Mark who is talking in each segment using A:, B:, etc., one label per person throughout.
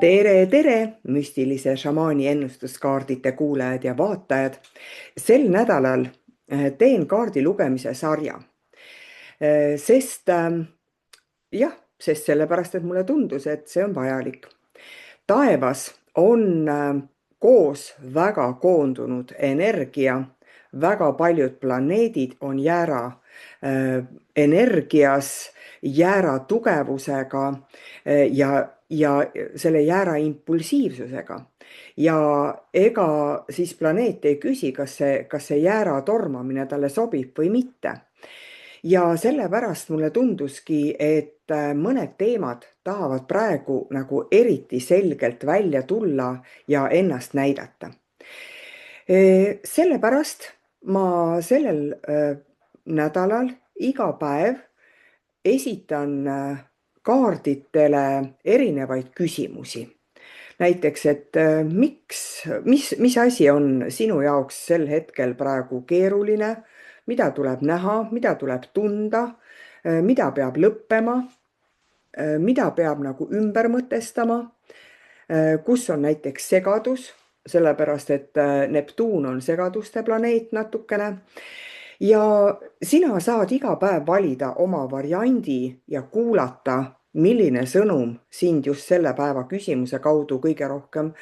A: Tere, müstilise šamaani ennustuskaardite kuulajad ja vaatajad. Sel nädalal teen kaardi lugemise sarja, sest jah, sest sellepärast, et mulle tundus, et see on vajalik. Taevas on koos väga koondunud energia, väga paljud planeedid on jäära energias, jäära tugevusega ja selle jäära impulsiivsusega. Ja ega siis planeet ei küsi, kas see jäära tormamine talle sobib või mitte. Ja sellepärast mulle tunduski, et mõned teemad tahavad praegu nagu eriti selgelt välja tulla ja ennast näidata. Sellepärast ma sellel nädalal iga päev esitan kaarditele erinevaid küsimusi. Näiteks, et mis asi on sinu jaoks sel hetkel praegu keeruline, mida tuleb näha, mida tuleb tunda, mida peab lõppema, mida peab nagu ümber mõtestama, kus on näiteks segadus, sellepärast et Neptuun on segaduste planeet natukene. Ja sina saad iga päev valida oma variandi ja kuulata, milline sõnum sind just selle päeva küsimuse kaudu kõige rohkem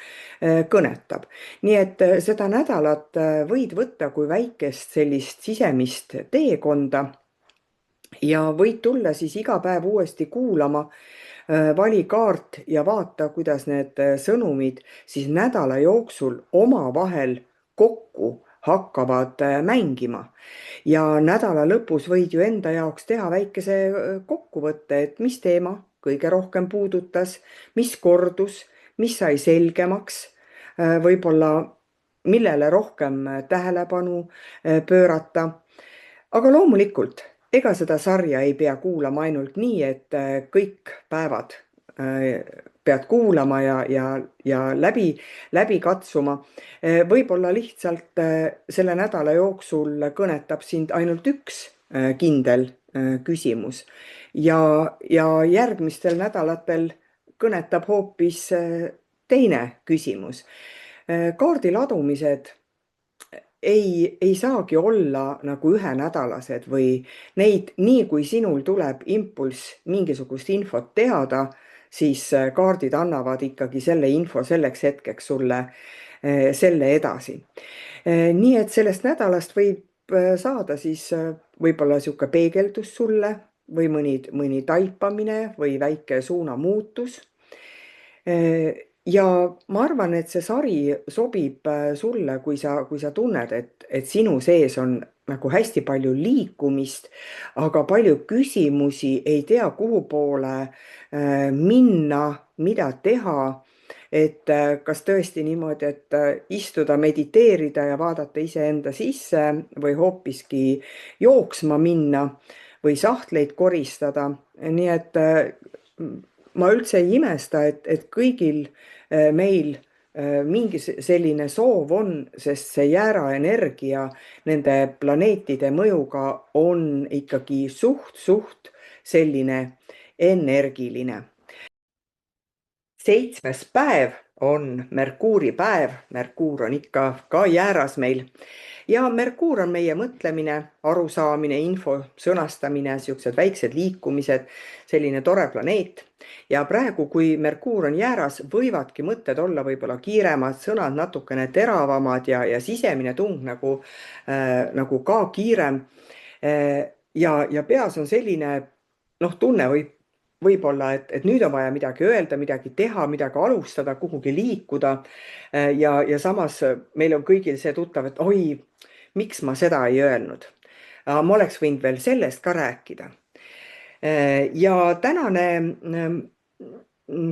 A: kõnetab. Nii et seda nädalat võid võtta kui väikest sellist sisemist teekonda ja võid tulla siis iga päev uuesti kuulama, vali kaart ja vaata, kuidas need sõnumid siis nädala jooksul omavahel kokku hakkavad mängima. Ja nädala lõpus võid ju enda jaoks teha väikese kokkuvõtte, et mis teema kõige rohkem puudutas, mis kordus, mis sai selgemaks, võib-olla millele rohkem tähelepanu pöörata. Aga loomulikult, ega seda sarja ei pea kuulama ainult nii, et kõik päevad pead kuulama ja läbi katsuma. Võib-olla lihtsalt selle nädala jooksul kõnetab sind ainult üks kindel küsimus ja järgmistel nädalatel kõnetab hoopis teine küsimus. Kaardiladumised ei saagi olla nagu ühenädalased või neid, nii kui sinul tuleb impulss mingisugust infot teada, siis kaardid annavad ikkagi selle info selleks hetkeks sulle selle edasi. Nii et sellest nädalast võib saada siis võib-olla sihuke peegeldus sulle või mõni taipamine või väike suunamuutus. Ja ma arvan, et see sari sobib sulle, kui sa tunned, et sinu sees on nagu hästi palju liikumist, aga palju küsimusi, ei tea kuhu poole minna, mida teha. Et kas tõesti niimoodi, et istuda, mediteerida ja vaadata iseenda sisse või hoopiski jooksma minna või sahtleid koristada. Nii et ma üldse ei imesta, et kõigil meil mingi selline soov on, sest see jäära energia nende planeetide mõjuga on ikkagi suht selline energiline. 7. päev on Merkuuri päev. Merkuur on ikka ka jääras meil. Ja Merkuur on meie mõtlemine, arusaamine, info sõnastamine, siuksed väiksed liikumised, selline tore planeet. Ja praegu, kui Merkuur on jääras, võivadki mõtted olla võib-olla kiiremad, sõnad natukene teravamad ja sisemine tung nagu ka kiirem. Ja peas on selline tunne võib-olla, et nüüd on vaja midagi öelda, midagi teha, midagi alustada, kuhugi liikuda. Ja samas meil on kõigil see tuttav, et oi, miks ma seda ei öelnud. Ma oleks võinud veel sellest ka rääkida. Ja tänane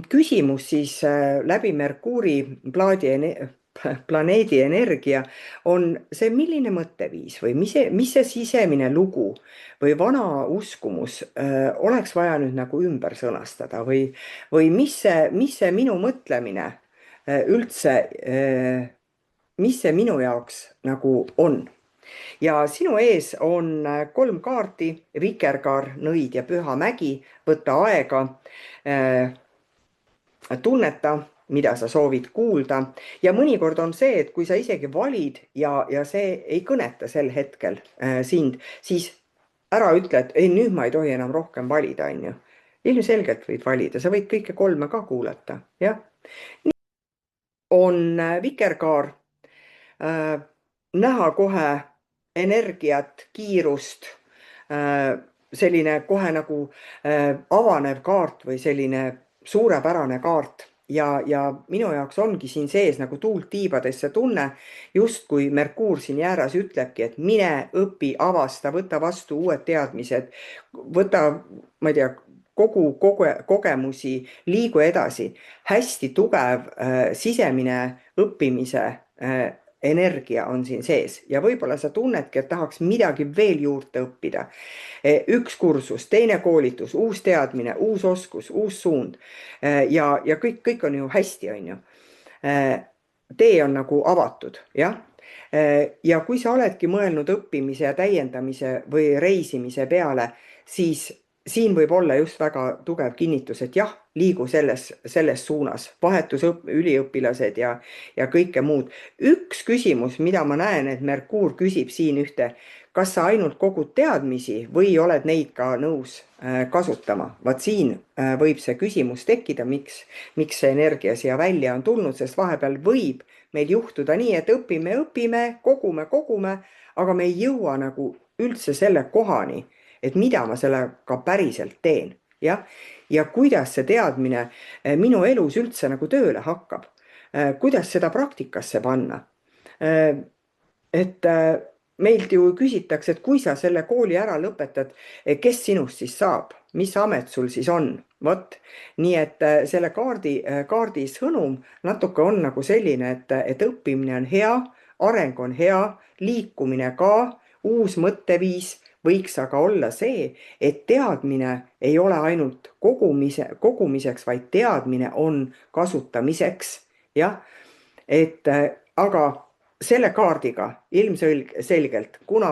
A: küsimus siis läbi Merkuuri planeedi energia on see, milline mõtteviis või mis see sisemine lugu või vana uskumus oleks vaja nüüd nagu ümber sõnastada või mis see minu mõtlemine üldse, mis see minu jaoks nagu on. Ja sinu ees on 3 kaarti, Vikerkaar, Nõid ja Püha Mägi. Võta aega, tunneta, mida sa soovid kuulda. Ja mõnikord on see, et kui sa isegi valid ja see ei kõneta sel hetkel sind, siis ära ütle, et ei, nüüd ma ei tohi enam rohkem valida, on ju. Ilmselgelt võid valida, sa võid kõike kolme ka kuulata, jah. On vikerkaar, näha kohe energiat, kiirust, selline kohe nagu avanev kaart või selline suurepärane kaart. Ja minu jaoks ongi siin sees nagu tuult tiibades see tunne, justkui Merkuur siin jääras ütlebki, et mine õpi, avasta, võta vastu uued teadmised, võta, ma ei tea, kogu kogemusi, liigu edasi. Hästi tugev sisemine õppimise energia on siin sees ja võib-olla sa tunnedki, et tahaks midagi veel juurde õppida. Üks kursus, teine koolitus, uus teadmine, uus oskus, uus suund ja kõik on ju hästi, on ju. Tee on nagu avatud, jah. Ja kui sa oledki mõelnud õppimise ja täiendamise või reisimise peale, siis siin võib olla just väga tugev kinnitus, et jah, liigu selles suunas, üliõpilased ja kõike muud. Üks küsimus, mida ma näen, et Merkuur küsib siin ühte, kas sa ainult kogud teadmisi või oled neid ka nõus kasutama? Vaat siin võib see küsimus tekkida, miks see energia siia välja on tulnud, sest vahepeal võib meil juhtuda nii, et õpime, kogume, aga me ei jõua nagu üldse selle kohani, et mida ma sellega päriselt teen, jah. Ja kuidas see teadmine minu elus üldse nagu tööle hakkab, kuidas seda praktikasse panna. Et meilt ju küsitakse, et kui sa selle kooli ära lõpetad, kes sinust siis saab, mis amet sul siis on? Vot, nii et selle kaardi sõnum natuke on nagu selline, et õppimine on hea, areng on hea, liikumine ka, uus mõtteviis võiks aga olla see, et teadmine ei ole ainult kogumiseks, vaid teadmine on kasutamiseks, jah. Et aga selle kaardiga ilmselgelt, kuna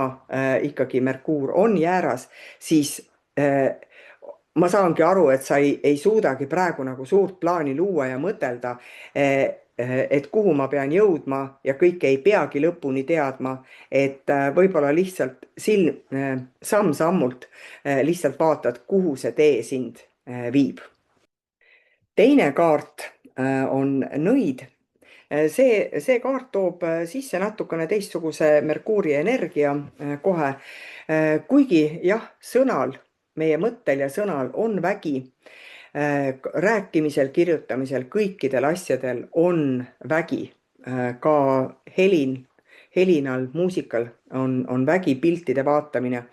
A: ikkagi Merkuur on jääras, siis ma saangi aru, et sa ei suudagi praegu nagu suurt plaani luua ja mõtelda, et kuhu ma pean jõudma ja kõike ei peagi lõpuni teadma, et võib-olla lihtsalt samm-sammult lihtsalt vaatad, kuhu see tee sind viib. Teine kaart on nõid. See kaart toob sisse natukene teistsuguse Merkuuri energia kohe, kuigi jah, sõnal, meie mõttel ja sõnal on vägi, rääkimisel, kirjutamisel, kõikidel asjadel on vägi, ka helinal, muusikal on vägi, piltide vaatamine.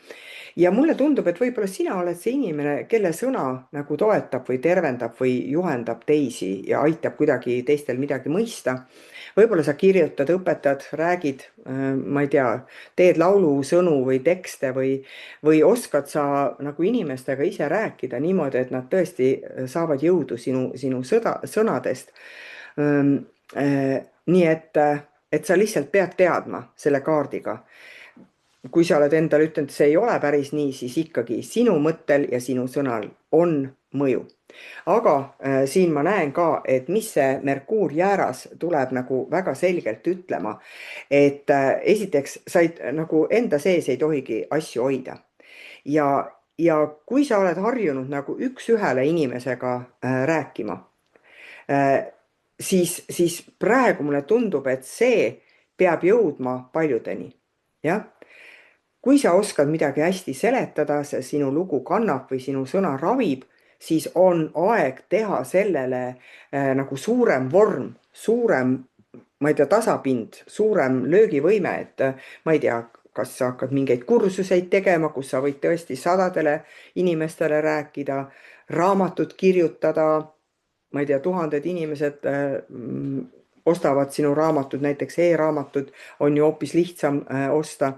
A: Ja mulle tundub, et võib-olla sina oled see inimene, kelle sõna nagu toetab või tervendab või juhendab teisi ja aitab kuidagi teistel midagi mõista. Võib-olla sa kirjutad, õpetad, räägid, ma ei tea, teed laulusõnu või tekste või oskad sa nagu inimestega ise rääkida niimoodi, et nad tõesti saavad jõudu sinu sõnadest. Nii et sa lihtsalt pead teadma selle kaardiga. Kui sa oled endale ütelnud, et see ei ole päris nii, siis ikkagi sinu mõttel ja sinu sõnal on mõju. Aga siin ma näen ka, et mis see Merkuur jääras tuleb nagu väga selgelt ütlema, et esiteks sa nagu enda sees ei tohigi asju hoida. Ja kui sa oled harjunud nagu üks-ühele inimesega rääkima, siis praegu mulle tundub, et see peab jõudma paljudeni, jah. Kui sa oskad midagi hästi seletada, see sinu lugu kannab või sinu sõna ravib, siis on aeg teha sellele nagu suurem vorm, suurem, ma ei tea, tasapind, suurem löögivõime, et ma ei tea, kas sa hakkad mingeid kursuseid tegema, kus sa võid tõesti sadadele inimestele rääkida, raamatut kirjutada, ma ei tea, tuhanded inimesed ostavad sinu raamatud, näiteks e-raamatud on ju hoopis lihtsam osta.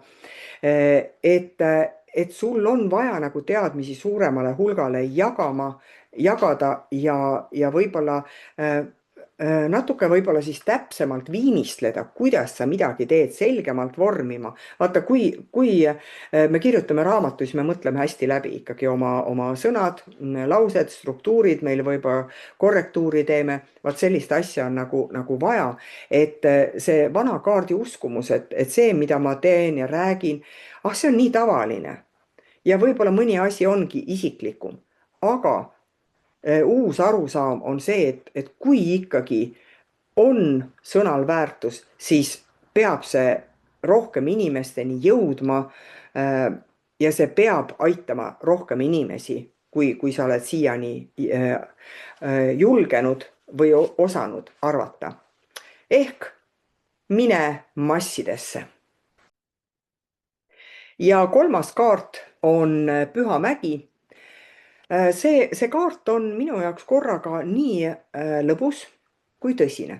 A: Et sul on vaja nagu teadmisi suuremale hulgale jagada ja võib-olla natuke võib-olla siis täpsemalt viimistleda, kuidas sa midagi teed, selgemalt vormima. Vaata, kui me kirjutame raamatu, siis me mõtleme hästi läbi ikkagi oma sõnad, laused, struktuurid, meil võib-olla korrektuuri teeme. Vaat sellist asja on nagu vaja, et see vana kaardi uskumus, et see, mida ma teen ja räägin, see on nii tavaline. Ja võib-olla mõni asi ongi isiklikum, aga uus arusaam on see, et kui ikkagi on sõnal väärtus, siis peab see rohkem inimesteni jõudma ja see peab aitama rohkem inimesi, kui sa oled siiani julgenud või osanud arvata. Ehk mine massidesse. Ja kolmas kaart on Püha Mägi. See kaart on minu jaoks korraga nii lõbus kui tõsine.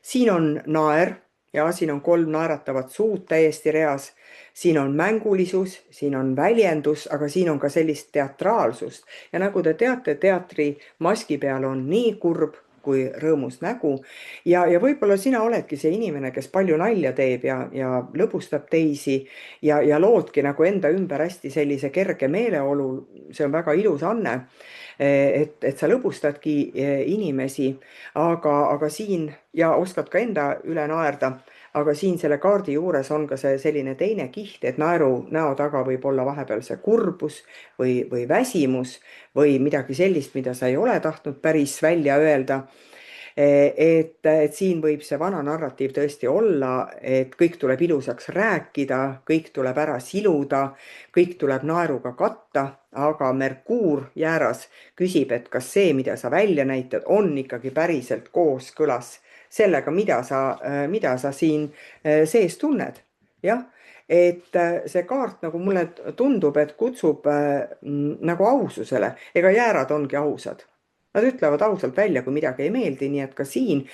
A: Siin on naer ja siin on 3 naeratavat suud täiesti reas. Siin on mängulisus, siin on väljendus, aga siin on ka sellist teatraalsust. Ja nagu te teate, teatri maski peal on nii kurb kui rõõmus nägu. Ja võib-olla sina oledki see inimene, kes palju nalja teeb ja lõbustab teisi ja loodki nagu enda ümber hästi sellise kerge meeleolu. See on väga ilus anne, et sa lõbustadki inimesi, aga siin ja oskad ka enda üle naerda. Aga siin selle kaardi juures on ka see selline teine kiht, et naeru näo taga võib olla vahepeal see kurbus või väsimus või midagi sellist, mida sa ei ole tahtnud päris välja öelda. Et siin võib see vana narratiiv tõesti olla, et kõik tuleb ilusaks rääkida, kõik tuleb ära siluda, kõik tuleb naeruga katta, aga Merkuur jääras küsib, et kas see, mida sa välja näitad, on ikkagi päriselt kooskõlas sellega, mida sa siin sees tunned. Jah, et see kaart nagu mulle tundub, et kutsub nagu aususele, ega jäärad ongi ausad. Nad ütlevad ausalt välja, kui midagi ei meeldi, nii et ka siin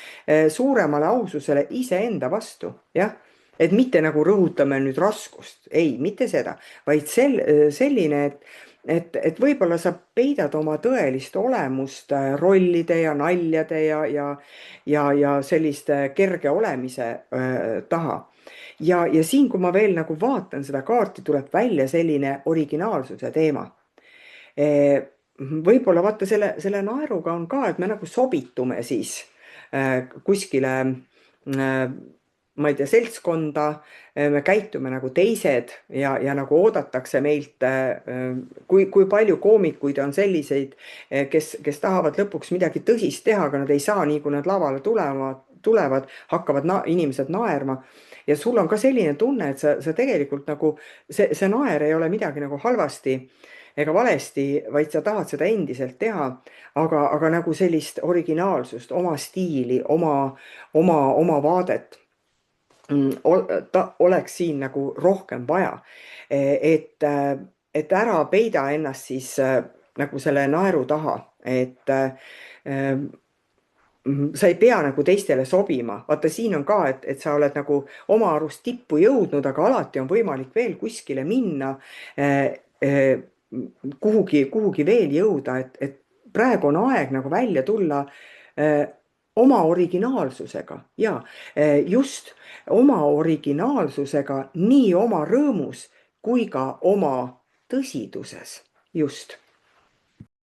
A: suuremale aususele iseenda vastu, jah. Et mitte nagu rõhutame nüüd raskust, ei, mitte seda, vaid selline, et võib-olla sa peidad oma tõelist olemust rollide ja naljade ja selliste kerge olemise taha. Ja siin, kui ma veel nagu vaatan seda kaarti, tuleb välja selline originaalsuse teema. Võib-olla vaata selle naeruga on ka, et me nagu sobitume siis kuskile, ma ei tea, seltskonda, me käitume nagu teised ja nagu oodatakse meilt, kui palju koomikuid on selliseid, kes tahavad lõpuks midagi tõsist teha, aga nad ei saa nii, kui nad lavale tulevad, hakkavad inimesed naerma. Ja sul on ka selline tunne, et sa tegelikult nagu, see naer ei ole midagi nagu halvasti ega valesti, vaid sa tahad seda endiselt teha, aga nagu sellist originaalsust, oma stiili, oma vaadet oleks siin nagu rohkem vaja. Et ära peida ennast siis nagu selle naeru taha, et sa ei pea nagu teistele sobima. Vaata, siin on ka, et sa oled nagu oma arust tippu jõudnud, aga alati on võimalik veel kuskile minna, kuhugi veel jõuda, et praegu on aeg nagu välja tulla oma originaalsusega ja just oma originaalsusega nii oma rõõmus kui ka oma tõsiduses. Just.